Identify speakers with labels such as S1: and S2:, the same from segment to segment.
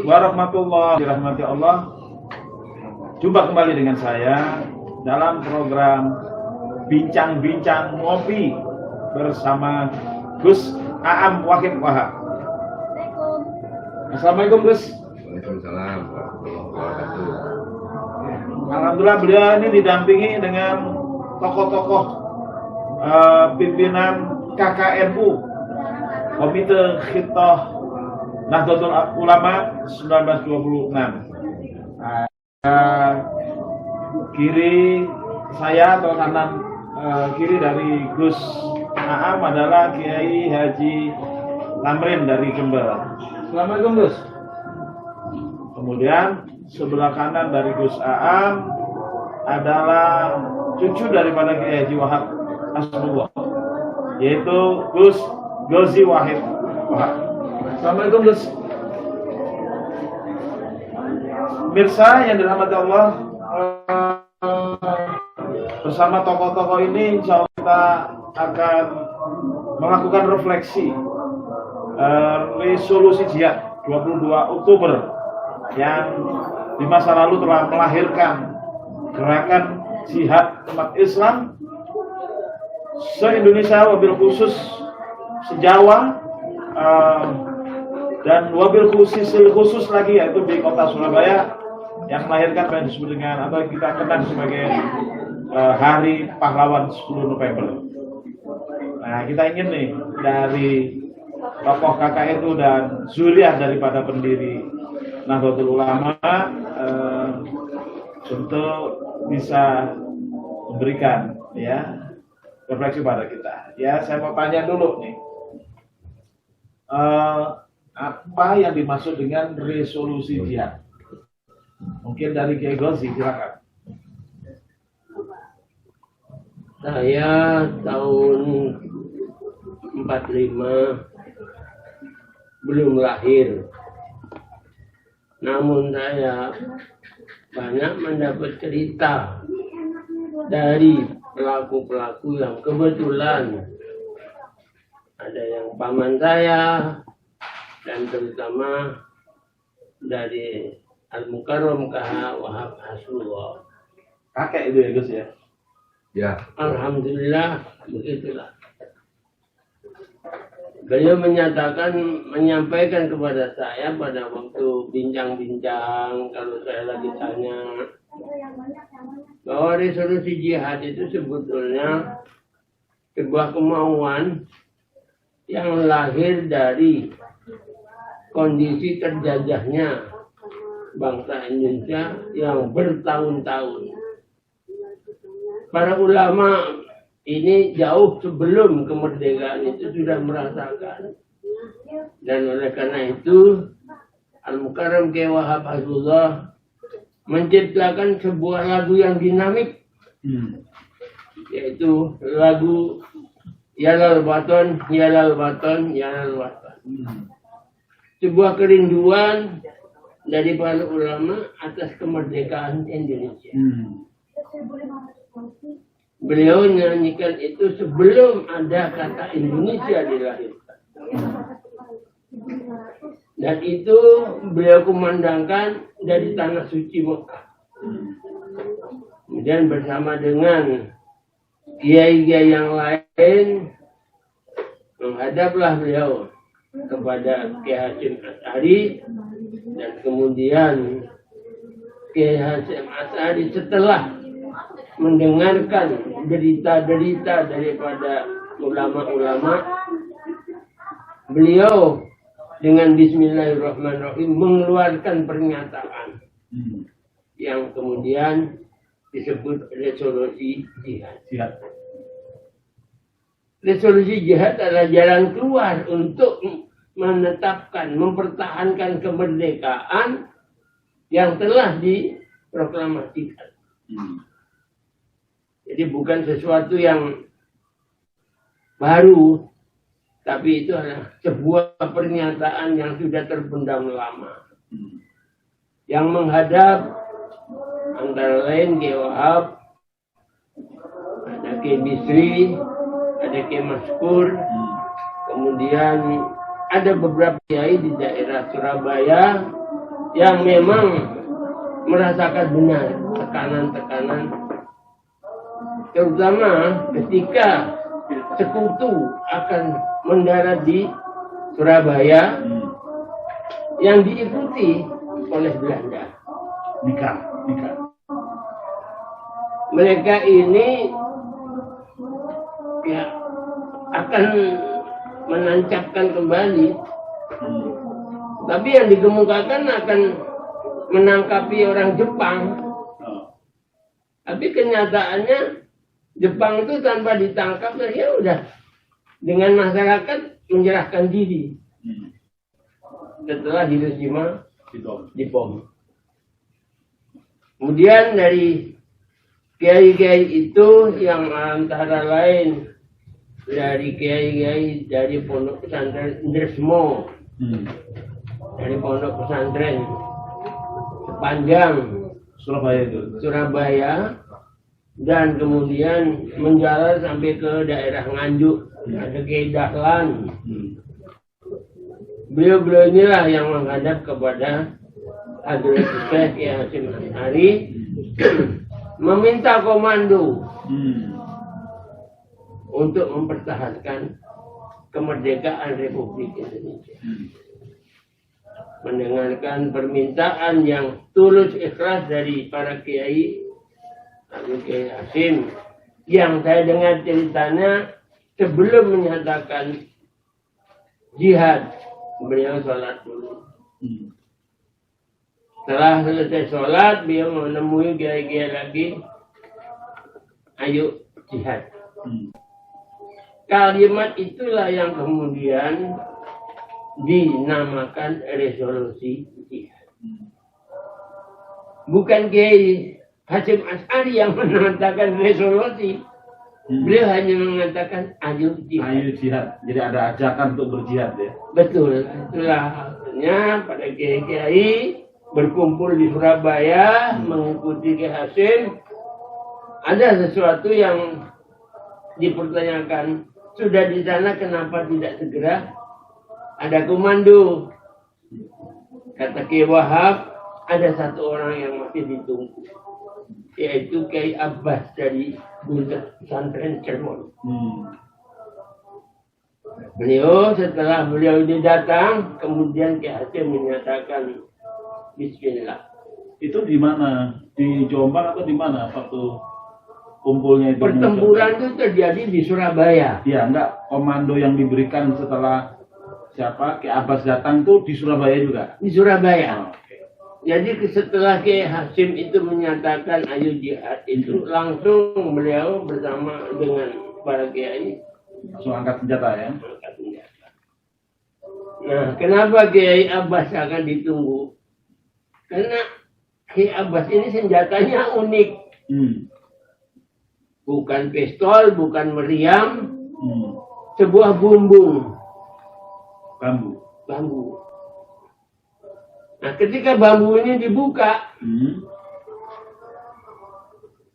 S1: Warahmatullahi dirahmati Allah. Jumpa kembali dengan saya dalam program Bincang-Bincang Ngopi bersama Gus Aam Wahid Wahab. Assalamualaikum Gus.
S2: Waalaikumsalam warahmatullahi wabarakatuh.
S1: Alhamdulillah beliau ini didampingi dengan tokoh-tokoh pimpinan KKNU, Komite Khitoh Nahdlatul Ulama 1926. Kiri saya atau kanan kiri dari Gus Aam adalah Kiai Haji Tamrin dari Jember. Assalamualaikum Gus. Kemudian sebelah kanan dari Gus Aam adalah cucu daripada Kiai Haji Wahab Hasbullah, yaitu Gus Gozi Wahid Wahab. Assalamualaikum Gus. Mirsa yang dirahmati Allah, bersama tokoh-tokoh ini insya Allah kita akan melakukan refleksi resolusi jihad 22 Oktober yang di masa lalu telah melahirkan gerakan jihad umat Islam se-Indonesia, wabil khusus se-Jawa, dan wabil khusus lagi yaitu di kota Surabaya, yang melahirkan apa yang disebut dengan atau kita kenal sebagai Hari Pahlawan 10 November. Nah, kita ingin nih dari tokoh KKNU dan zuriat daripada pendiri Nahdlatul Ulama untuk bisa memberikan ya refleksi pada kita. Ya, saya mau tanya dulu nih. Apa yang dimaksud dengan resolusi jihad? Mungkin dari Kiai Gozi, silakan.
S3: Saya tahun 45 belum lahir. Namun saya banyak mendapat cerita dari pelaku-pelaku yang kebetulan ada yang paman saya dan terutama dari Al-Mukarram KH Wahab Hasbullah.
S1: Kakek itu ya Gus ya?
S2: Ya.
S3: Alhamdulillah begitulah. Beliau menyampaikan kepada saya pada waktu bincang-bincang, kalau saya lagi tanya, bahwa resolusi jihad itu sebetulnya sebuah kemauan yang lahir dari kondisi terjajahnya bangsa Indonesia yang bertahun-tahun. Para ulama ini jauh sebelum kemerdekaan itu sudah merasakan. Dan oleh karena itu Al-Mukarram Kiai Wahab Hasbullah menciptakan sebuah lagu yang dinamik, yaitu lagu Yalal Waton, Yalal Waton, Yalal Waton. Sebuah kerinduan dari para ulama atas kemerdekaan Indonesia. Beliau nyanyikan itu sebelum ada kata Indonesia dilahirkan. Dan itu beliau kumandangkan dari tanah suci Mekah. Kemudian bersama dengan kiai-kiai yang lain menghadaplah beliau kepada Kiai Hasyim Asy'ari, dan kemudian Kiai Hasyim Asy'ari setelah mendengarkan derita-derita daripada ulama-ulama, beliau dengan Bismillahirrahmanirrahim mengeluarkan pernyataan yang kemudian disebut resolusi jihad. Resolusi jihad adalah jalan keluar untuk menetapkan, mempertahankan kemerdekaan yang telah diproklamasikan. Jadi bukan sesuatu yang baru, tapi itu adalah sebuah pernyataan yang sudah terpendam lama. Yang menghadap antara lain Kiai Wahab, ada Kiai Bisri, ada Kiai Maskur, kemudian ada beberapa kiai di daerah Surabaya yang memang merasakan benar tekanan-tekanan, terutama ketika sekutu akan mendarat di Surabaya yang diikuti oleh Belanda.
S1: Nikah.
S3: Mereka ini ya akan menancapkan kembali, tapi yang dikemukakan akan menangkapi orang Jepang. Tapi kenyataannya Jepang itu tanpa ditangkap, ya udah dengan masyarakat menyerahkan diri setelah Hiroshima dibom. Kemudian dari kiai-kiai itu yang antara lain dari kiai-kiai dari pondok pesantren Indresmo, dari pondok pesantren sepanjang Surabaya, dan kemudian menjalar sampai ke daerah Nganjuk, ada Kiai Dahlan. Beliau-beliau inilah yang menghadap kepada Hadrat Syekh Kiai Hasyim Asy'ari meminta komando untuk mempertahankan kemerdekaan Republik Indonesia. Mendengarkan permintaan yang tulus ikhlas dari para kiai, Kiai Hasyim, yang saya dengar ceritanya sebelum menyatakan jihad, beliau sholat dulu. Setelah selesai sholat, beliau menemui kiai-kiai lagi, ayo jihad. Kalimat itulah yang kemudian dinamakan resolusi jihad. Bukan Kiai Hasyim Asy'ari yang mengatakan resolusi. Beliau hanya mengatakan ayo jihad.
S1: Ayo jihad. Jadi ada ajakan untuk berjihad ya.
S3: Betul. Itulah akhirnya pada kiai-kiai berkumpul di Surabaya mengikuti Kiai Hasyim. Ada sesuatu yang dipertanyakan. Sudah di sana kenapa tidak segera ada komando? Kata Kiai Wahab, ada satu orang yang masih ditunggu, yaitu Kiai Abbas dari pesantren Cirebon. Beliau setelah beliau ini datang, kemudian Kiai Hasyim menyatakan Bismillah.
S1: Itu di mana? Di Jombang atau di mana waktu kumpulnya itu?
S3: Pertempuran itu terjadi di Surabaya.
S1: Ya, enggak. Komando yang diberikan setelah siapa? Kiai Abbas datang tuh di Surabaya juga?
S3: Di Surabaya. Jadi setelah Kiai Hasyim itu menyatakan ayo jihad itu, langsung beliau bersama dengan para kiai
S1: langsung angkat senjata ya?
S3: angkat senjata. Nah, kenapa Kiai Abbas akan ditunggu? Karena Kiai Abbas ini senjatanya unik. Bukan pistol, bukan meriam, sebuah bumbung. Bambu. Nah, ketika bambu ini dibuka,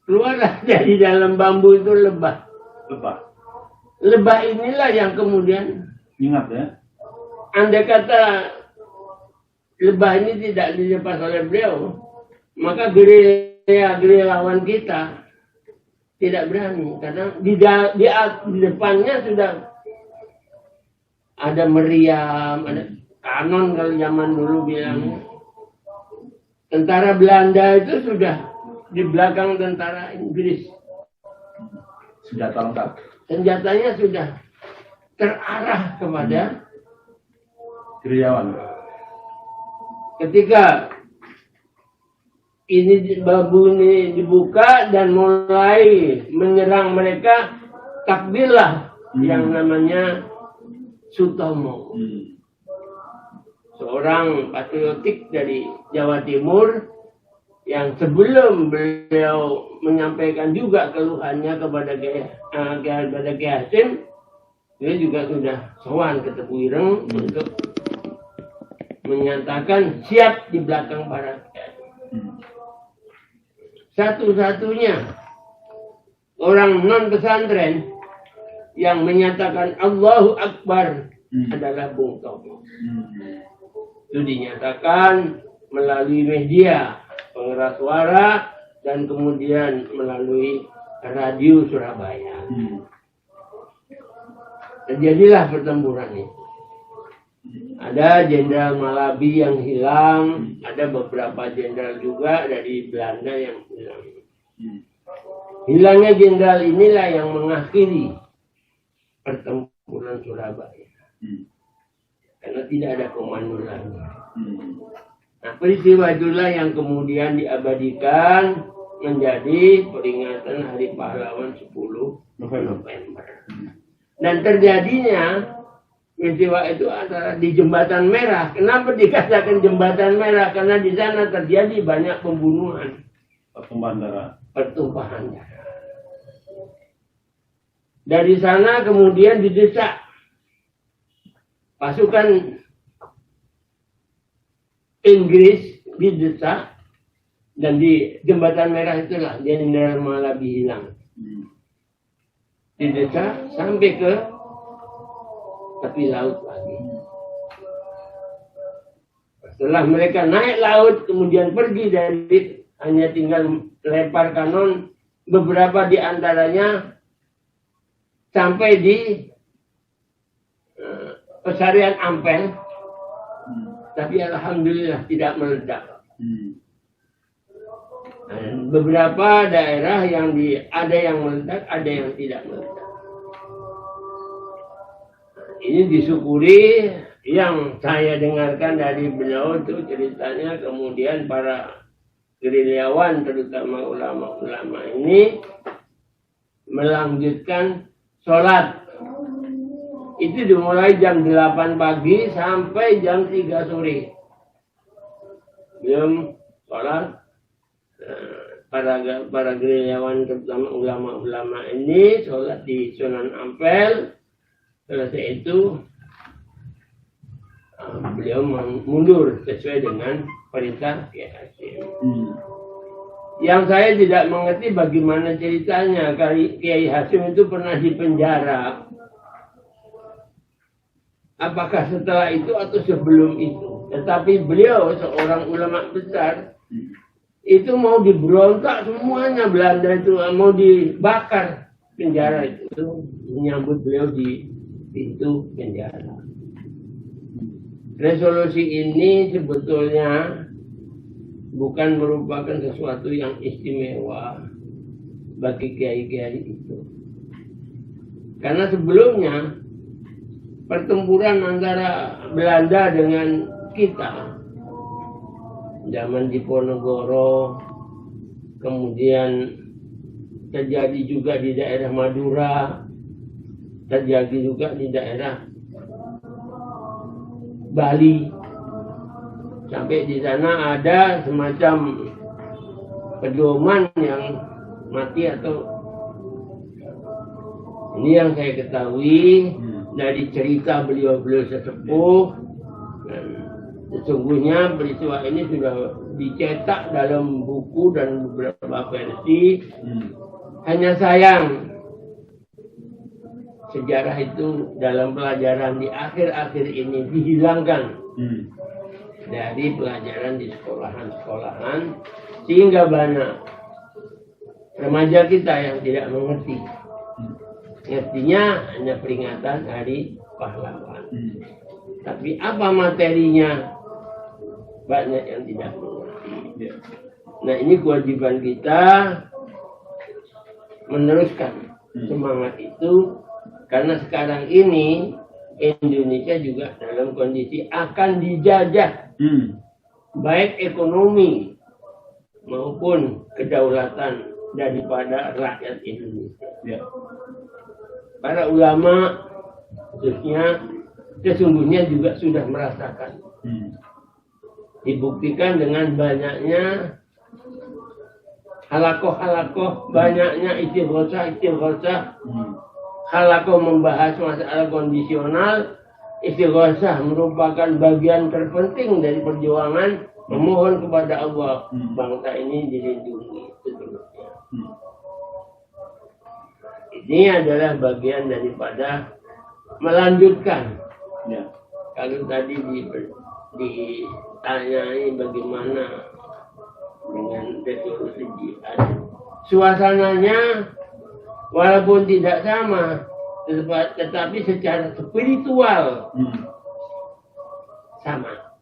S3: keluarlah dari dalam bambu itu lebah. Lebah inilah yang kemudian,
S1: Ingat ya?
S3: andai kata lebah ini tidak dilepas oleh beliau, maka gerilyawan kita tidak berani, karena di depannya sudah ada meriam, ada kanon kalau zaman dulu bilangnya. Tentara Belanda itu sudah di belakang tentara Inggris.
S1: Senjata lengkap.
S3: Senjatanya sudah terarah kepada
S1: Gerilyawan.
S3: ketika ini bambu ini dibuka dan mulai menyerang mereka, takbirlah yang namanya Sutomo, seorang patriotik dari Jawa Timur yang sebelum beliau menyampaikan juga keluhannya kepada Kiai Hasyim, dia juga sudah sowan ke Tepu Ireng untuk menyatakan siap di belakang para kiai. Satu-satunya orang non pesantren yang menyatakan Allahu Akbar adalah Bung Tomo. Itu dinyatakan melalui media pengeras suara dan kemudian melalui radio Surabaya. Terjadilah pertempuran itu. Ada Jenderal Malabi yang hilang, ada beberapa jenderal juga dari Belanda yang hilang. Hilangnya jenderal inilah yang mengakhiri pertempuran Surabaya. Karena tidak ada komando lagi. Nah, peristiwa itulah yang kemudian diabadikan menjadi peringatan Hari Pahlawan 10 November. Dan terjadinya peristiwa itu antara di Jembatan Merah. Kenapa dikatakan Jembatan Merah? Karena di sana terjadi banyak pembunuhan. Pertumpahan darah. Dari sana kemudian didesak pasukan Inggris, didesak, dan di Jembatan Merah itulah Jenderal Malabi hilang. Didesak sampai ke tepi laut lagi. Setelah mereka naik laut, kemudian pergi dari hanya tinggal lempar kanon, beberapa di antaranya sampai di Pesarian Ampel, tapi alhamdulillah tidak meledak. Dan beberapa daerah yang ada yang meledak, ada yang tidak meledak. Ini disyukuri, yang saya dengarkan dari beliau itu ceritanya kemudian para gerilyawan, terutama ulama-ulama ini melanjutkan sholat. Itu dimulai jam 8 pagi sampai jam 3 sore. Belum sholat, para gerilyawan terutama ulama-ulama ini sholat di Sunan Ampel. Selesai itu beliau mundur sesuai dengan perintah Kiai Hasyim. Yang saya tidak mengerti bagaimana ceritanya. Kiai Hasyim itu pernah dipenjara. Apakah setelah itu atau sebelum itu? Tetapi beliau seorang ulama besar itu mau diberontak semuanya, Belanda itu mau dibakar penjara itu, menyambut beliau di pintu penjara. Resolusi ini sebetulnya bukan merupakan sesuatu yang istimewa bagi kiai-kiai itu. Karena sebelumnya pertempuran antara Belanda dengan kita, zaman Diponegoro, kemudian terjadi juga di daerah Madura, terjadi juga di daerah Bali. Sampai di sana ada semacam pedoman yang mati atau ini yang saya ketahui dari cerita beliau-beliau sesepuh. Dan sesungguhnya peristiwa ini sudah dicetak dalam buku dan beberapa versi. Hanya sayang sejarah itu dalam pelajaran di akhir-akhir ini dihilangkan dari pelajaran di sekolahan-sekolahan, sehingga banyak remaja kita yang tidak mengerti. Ngertinya hanya peringatan Hari Pahlawan. Tapi apa materinya? Banyak yang tidak mengerti. Nah, ini kewajiban kita meneruskan semangat itu, karena sekarang ini Indonesia juga dalam kondisi akan dijajah, baik ekonomi maupun kedaulatan daripada rakyat Indonesia. Para ulama khususnya sesungguhnya juga sudah merasakan. Dibuktikan dengan banyaknya halakoh-halakoh, banyaknya istighosah. Halakoh membahas masalah kondisional, istighosah merupakan bagian terpenting dari perjuangan memohon kepada Allah bangsa ini dilindungi seterusnya. Ini adalah bagian daripada melanjutkan
S1: Ya.
S3: Kalau tadi ditanyai bagaimana dengan resolusi jihad, suasananya walaupun tidak sama, tetapi secara spiritual sama.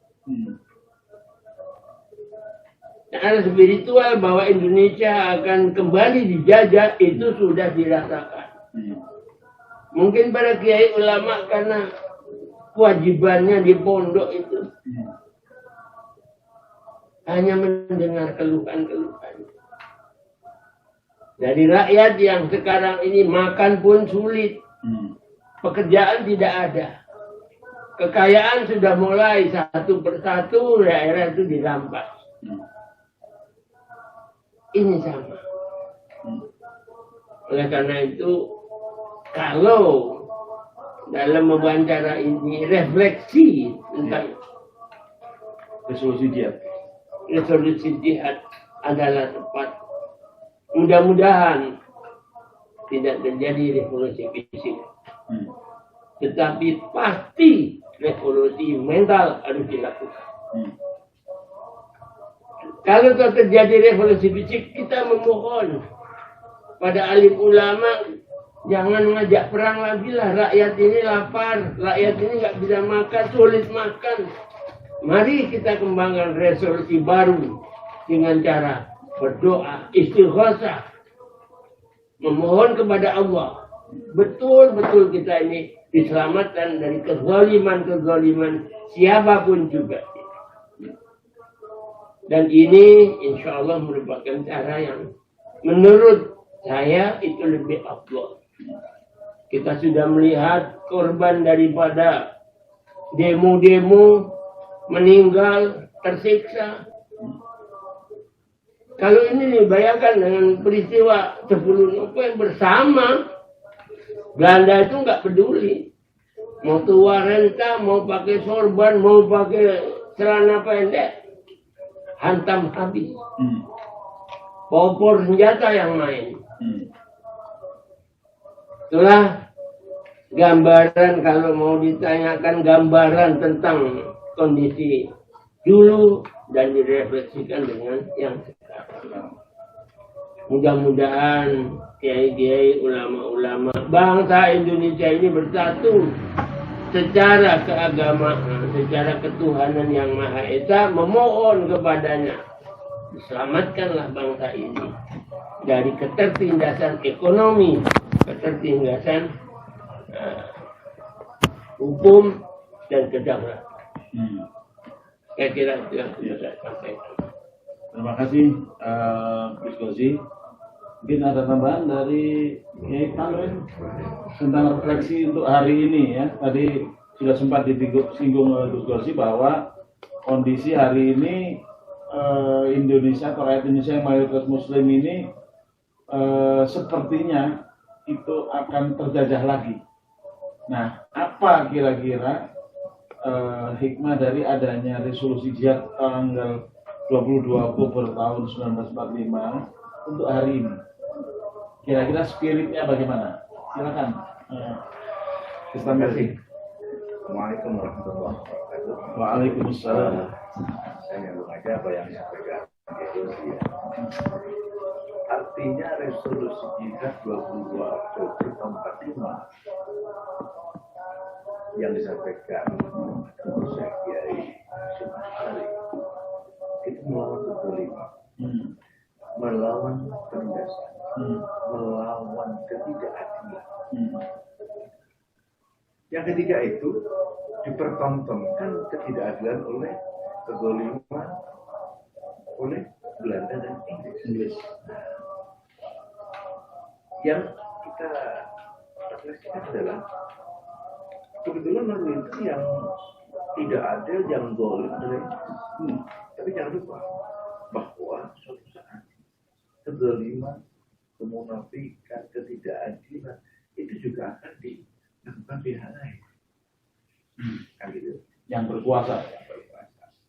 S3: Secara spiritual bahwa Indonesia akan kembali dijajah itu sudah dirasakan. Mungkin para kiai ulama karena kewajibannya di pondok itu hanya mendengar keluhan-keluhan dari rakyat yang sekarang ini makan pun sulit, pekerjaan tidak ada, kekayaan sudah mulai satu persatu daerah itu dirampas. Ini sama. Oleh karena itu, kalau dalam wawancara ini refleksi tentang
S1: Resolusi jihad.
S3: resolusi jihad adalah tepat. Mudah-mudahan tidak terjadi revolusi fisik, tetapi pasti revolusi mental harus dilakukan. Kalau terjadi revolusi fisik, kita memohon pada alim ulama jangan ngajak perang lagi lah. Rakyat ini lapar, rakyat ini nggak bisa makan, sulit makan. Mari kita kembangkan resolusi baru dengan cara berdoa, istighosah, memohon kepada Allah. Betul-betul kita ini diselamatkan dari kezaliman siapapun juga. Dan ini insya Allah merupakan cara yang menurut saya itu lebih afdal. Kita sudah melihat korban daripada demo-demo meninggal, tersiksa. Kalau ini nih, bayangkan dengan peristiwa 10 November bersama, Belanda itu nggak peduli. Mau tua renta, mau pakai sorban, mau pakai celana pendek, hantam habis. Popor senjata yang main. Itulah gambaran, kalau mau ditanyakan gambaran tentang kondisi dulu dan direfleksikan dengan yang sekarang. Mudah-mudahan kiai-kiai, ulama-ulama bangsa Indonesia ini bersatu secara keagamaan, secara ketuhanan yang Maha Esa, memohon kepadanya, selamatkanlah bangsa ini dari ketertindasan ekonomi, ketertindasan hukum dan kedaulatan. Saya kira itu yang bisa saya sampaikan.
S1: Terima kasih, Gus Gozi. Mungkin ada tambahan dari Kiai Tamrin tentang refleksi untuk hari ini ya. Tadi sudah sempat disinggung oleh Gus Gozi bahwa kondisi hari ini Indonesia atau rakyat Indonesia yang mayoritas Muslim ini sepertinya itu akan terjajah lagi. Nah, apa kira-kira hikmah dari adanya resolusi jihad tanggal 22 Oktober tahun 1945 untuk hari ini? Kira-kira spiritnya bagaimana? Silakan. Terima kasih.
S4: Assalamualaikum warahmatullahi wabarakatuh.
S1: Waalaikumsalam.
S4: Saya nyambung aja apa yang disampaikan resolusi ya. Artinya resolusi jihad 22 Oktober tahun 45 yang disampaikan Syekh Kiai Hasyim Asy'ari itu melawan kezaliman, melawan penindasan, melawan ketidakadilan. Yang ketiga itu dipertontonkan ketidakadilan oleh kezaliman oleh Belanda dan Inggris. Yang kita refleksikan adalah kebetulan lalu itu yang tidak adil, yang zalim adalah Inggris. Tapi jangan lupa bahwa suatu saat kezaliman, kemunafikan, ketidakadilan itu juga akan dilakukan pihak lain. Kan gitu.
S1: Yang berkuasa,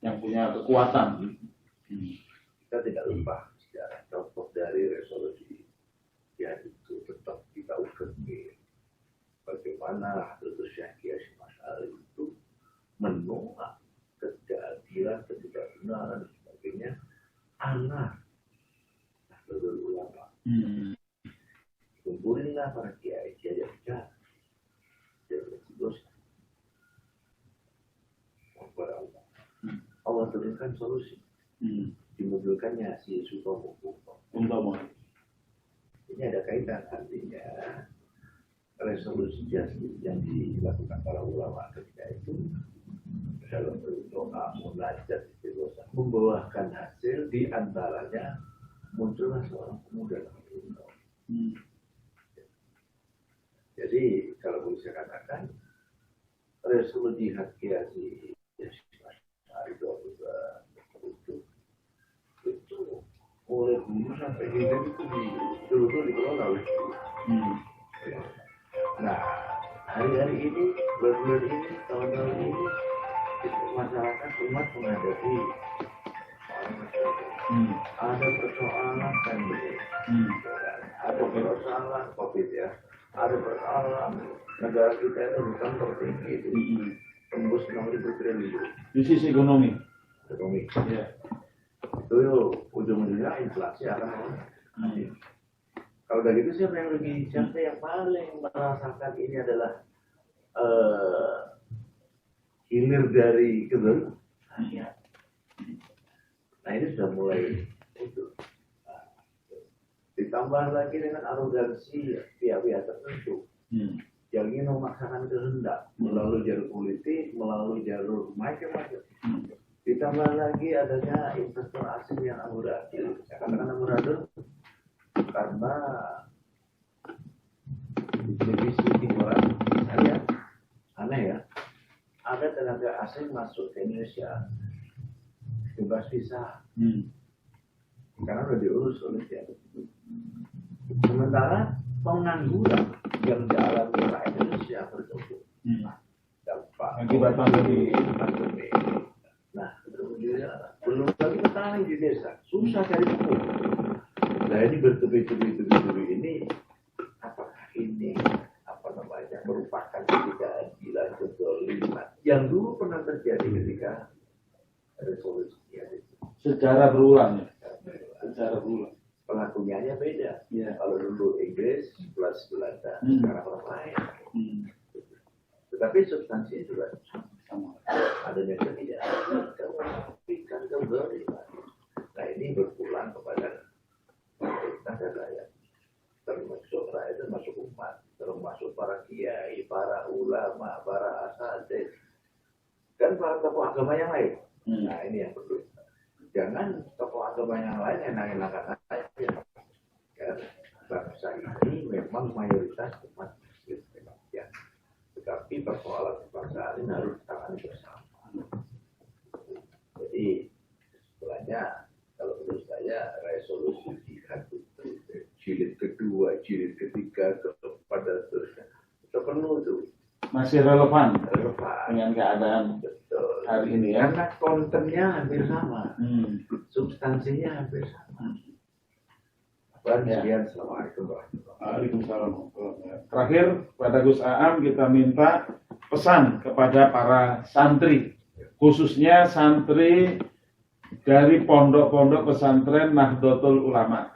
S1: yang punya kekuatan.
S4: Kita tidak lupa sejarah contoh dari resolusi ya itu tetap kita ukur bagaimana Dr. Syekh Hasyim Asy'ari hal itu menolak keadilan, ketidakbenaran dan sebagainya, anak Nahdlatul Ulama. Kumpulinlah para kiai, dia bicara. Dia berdosa kepada Allah. Allah turunkan solusi. Dimunculkannya si Sutomo. Ini ada kaitan, artinya resolusi justice yang dilakukan para ulama ketika itu dalam bentuk doa, munajat, istighosah, membuahkan hasil, di antaranya muncullah seorang pemuda. Jadi kalau boleh saya katakan, resolusi hak kiai itu mulai dulu sampai hidup itu dulu dikelola oleh Nah, hari-hari ini, bulan-bulan ini, tahun-tahun ini, masyarakat umat menghadapi ada persoalan pandemi, ada persoalan COVID ya, ada persoalan negara kita itu bukan tertinggi itu, tembus 6.000 triliun.
S1: Krisis ekonomi.
S4: Ya. Itu ujung-ujungnya inflasi akan naik. Kalau udah gitu siapa yang paling merasakan ini adalah hilir dari kedua? Nah ini sudah mulai itu. Ditambah lagi dengan arogansi pihak-pihak tertentu yang ingin memaksakan kehendak melalui jalur politik, melalui jalur macam-macam. Ditambah lagi adanya investor asing yang amburadul. Saya katakan amburadul karena divisi timuran saya aneh ya, ada tenaga asing masuk ke Indonesia bebas visa karena sudah diurus oleh siapa. Sementara pengangguran yang dialami oleh Indonesia bertumbuh dampak
S1: akibat pandemi.
S4: Nah, kemudian belum lagi petani di desa susah cari pupuk. Nah ini bertubi-tubi ini, apakah ini merupakan ketidakadilan, kezaliman yang dulu pernah terjadi ketika resolusi itu?
S1: Secara berulang ya. Secara berulang.
S4: Pengakuannya beda.
S1: Ya.
S4: Kalau dulu Inggris plus Belanda, sekarang orang lain. Tetapi substansinya juga sama. Adanya ketidakadilan, kezaliman. Nah ini berpulang kepada pemerintah dan rakyat, termasuk rakyat, termasuk umat, termasuk para kiai, para ulama, para asatidz, dan para tokoh agama yang lain. Nah ini yang perlu. Jangan tokoh agama yang lain enak-enakan aja. Ya, bangsa ini memang mayoritas umat Muslim ya. Tetapi persoalan kebangsaan ini harus ditangani bersama. Jadi sebenarnya kalau menurut saya resolusi jihad itu jilid kedua, jilid ketiga, keempat dan seterusnya itu perlu tuh.
S1: Masih relevan dengan keadaan
S4: Betul.
S1: hari ini ya.
S4: Karena kontennya hampir sama, substansinya hampir sama. Sekian, assalamualaikum warahmatullahi wabarakatuh.
S1: Waalaikumsalam. Terakhir pada Gus Aam kita minta pesan kepada para santri, khususnya santri dari pondok-pondok pesantren Nahdlatul Ulama.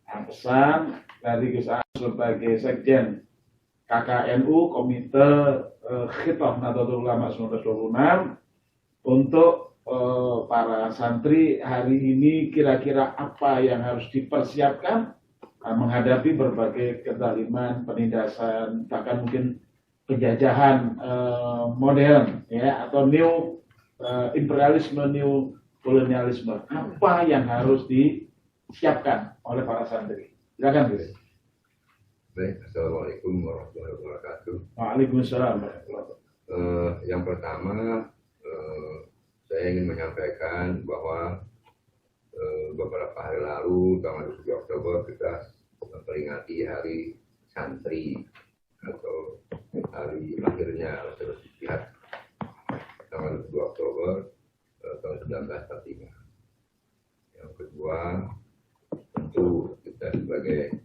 S1: Pesan dari Gus Aam sebagai Sekjen KKNU Komite Khitlaf Nahdlatul Ulama 1926 untuk para santri hari ini kira-kira apa yang harus dipersiapkan menghadapi berbagai kezaliman, penindasan, bahkan mungkin penjajahan modern ya atau new imperialisme, new kolonialisme. Apa yang harus disiapkan oleh para santri? Silakan, Gus.
S2: Baik, assalamualaikum warahmatullahi wabarakatuh.
S1: Waalaikumsalam.
S2: Yang pertama, saya ingin menyampaikan bahwa beberapa hari lalu, tanggal 7 Oktober, kita memperingati Hari Santri atau hari lahirnya Resolusi Jihad tanggal 2 Oktober tahun 1945. Yang kedua, tentu kita sebagai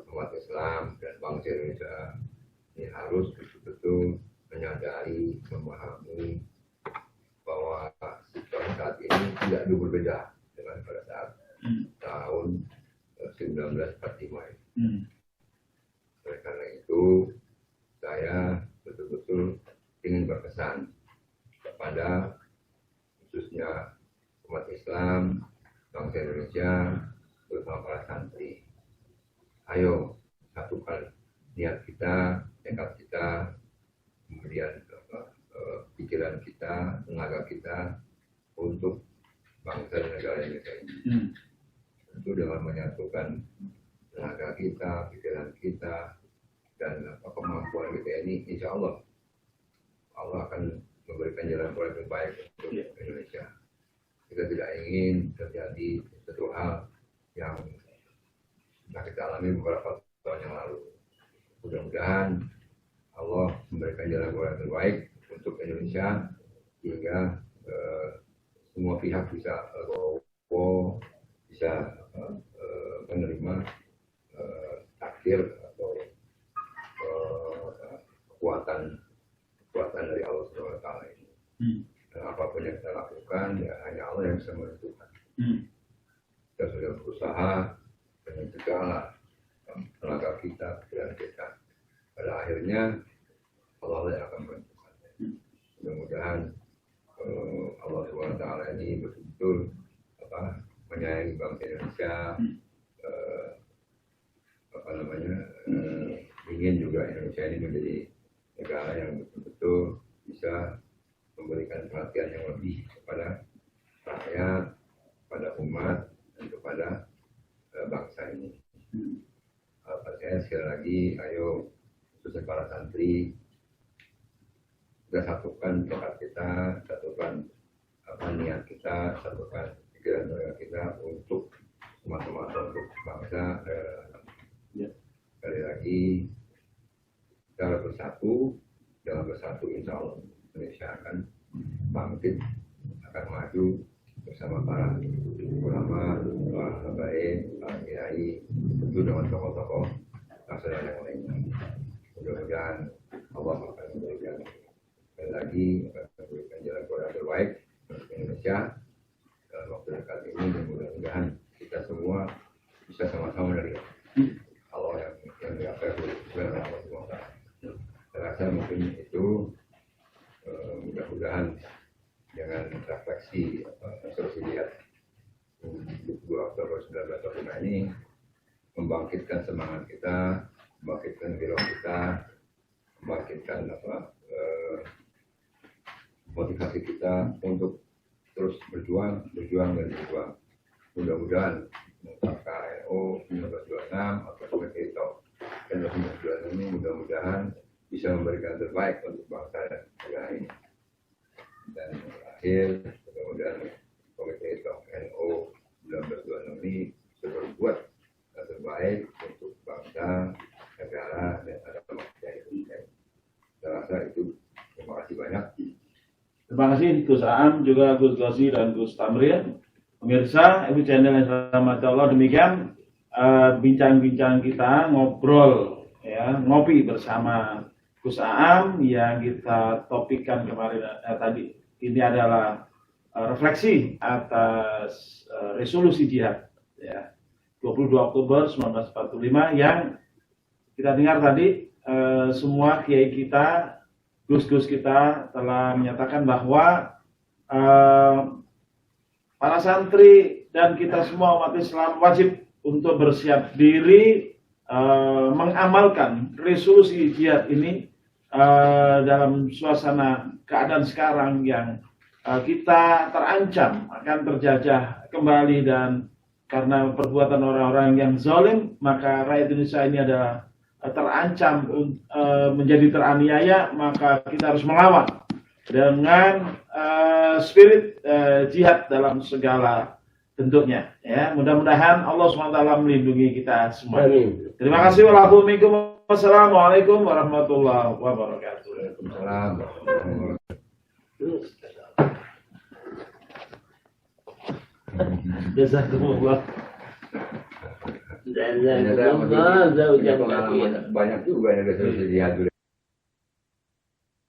S2: umat Islam dan bangsa Indonesia ini harus betul-betul menyadari, memahami bahwa situasi saat ini tidak jauh berbeda dengan pada saat tahun 1945 ini. Oleh karena itu, saya betul-betul ingin berkesan kepada khususnya umat Islam, bangsa Indonesia, terutama para santri. Ayo satukan niat kita, tekad kita, kemudian pikiran kita, tenaga kita untuk bangsa dan negara Indonesia ini. Itu dengan menyatukan tenaga kita, pikiran kita, dan kemampuan kita ini, insya Allah akan memberikan jalan keluar yang baik untuk Indonesia. Kita tidak ingin terjadi satu hal yang sudah kita alami beberapa tahun yang lalu. Mudah-mudahan Allah memberikan jalan keluar yang terbaik untuk Indonesia sehingga semua pihak bisa menerima takdir atau kekuatan dari Allah Subhanahu wa Ta'ala ini. Dan apapun yang kita lakukan, ya hanya Allah yang bisa menentukan. Kita sudah berusaha dengan segala tenaga kita, pikiran kita. Pada akhirnya Allah yang akan menentukan. Mudah-mudahan Allah Subhanahu wa Ta'ala ini betul-betul menyayangi bangsa Indonesia, ingin juga Indonesia ini menjadi negara yang betul-betul bisa memberikan perhatian yang lebih kepada rakyat, kepada umat, dan kepada bangsa ini. Saya sekali lagi, ayo khususnya para santri, kita satukan tekad kita, satukan niat kita, satukan pikiran kita untuk semata-mata untuk bangsa. Sekali lagi, kita bersatu, dalam bersatu insya Allah Indonesia akan bangkit, akan maju bersama para ulama, para habaib, para kiai, tentu dengan tokoh-tokoh bangsa yang lainnya. Mudah-mudahan Allah akan memberikan sekali lagi memberikan jalan keluar yang terbaik untuk Indonesia dalam waktu dekat ini, dan mudah-mudahan kita semua bisa sama-sama menerima Allah yang diapai oleh Allah SWT. Saya rasa mungkin itu mudah-mudahan dengan refleksi terus dilihat 2 Oktober 1945 ini membangkitkan semangat kita, membangkitkan gairah kita, membangkitkan motivasi kita untuk terus berjuang. Mudah-mudahan KNO 1926 atau Soekarno dan 1926 ini mudah-mudahan bisa memberikan terbaik untuk bangsa dan negara ini. Dan terakhir, mudah-mudahan Komite NO 1926 ini bisa berbuat yang terbaik untuk bangsa, negara, dan bangsa Indonesia. Saya rasa itu. Terima kasih banyak.
S1: Terima kasih Gus Aam, juga Gus Gosi dan Gus Tamrin. Pemirsa, Ibu channel yang dirahmati Allah, demikian bincang-bincang kita, ngobrol, ngopi bersama Gus Aam yang kita topikkan kemarin tadi. Ini adalah refleksi atas resolusi jihad 22 Oktober 1945 yang kita dengar tadi. Semua kiai kita, gus-gus kita telah menyatakan bahwa para santri dan kita semua umat Islam wajib untuk bersiap diri mengamalkan resolusi jihad ini dalam suasana keadaan sekarang yang kita terancam akan terjajah kembali, dan karena perbuatan orang-orang yang zalim, maka rakyat Indonesia ini adalah terancam menjadi teraniaya. Maka kita harus melawan dengan spirit jihad dalam segala bentuknya. Mudah-mudahan Allah SWT melindungi kita semua. Amin. Terima kasih. Wassalamualaikum warahmatullahi wabarakatuh.
S2: Waalaikumsalam.
S1: Jazakumullah.
S2: Banyak juga yang resolusi jihad.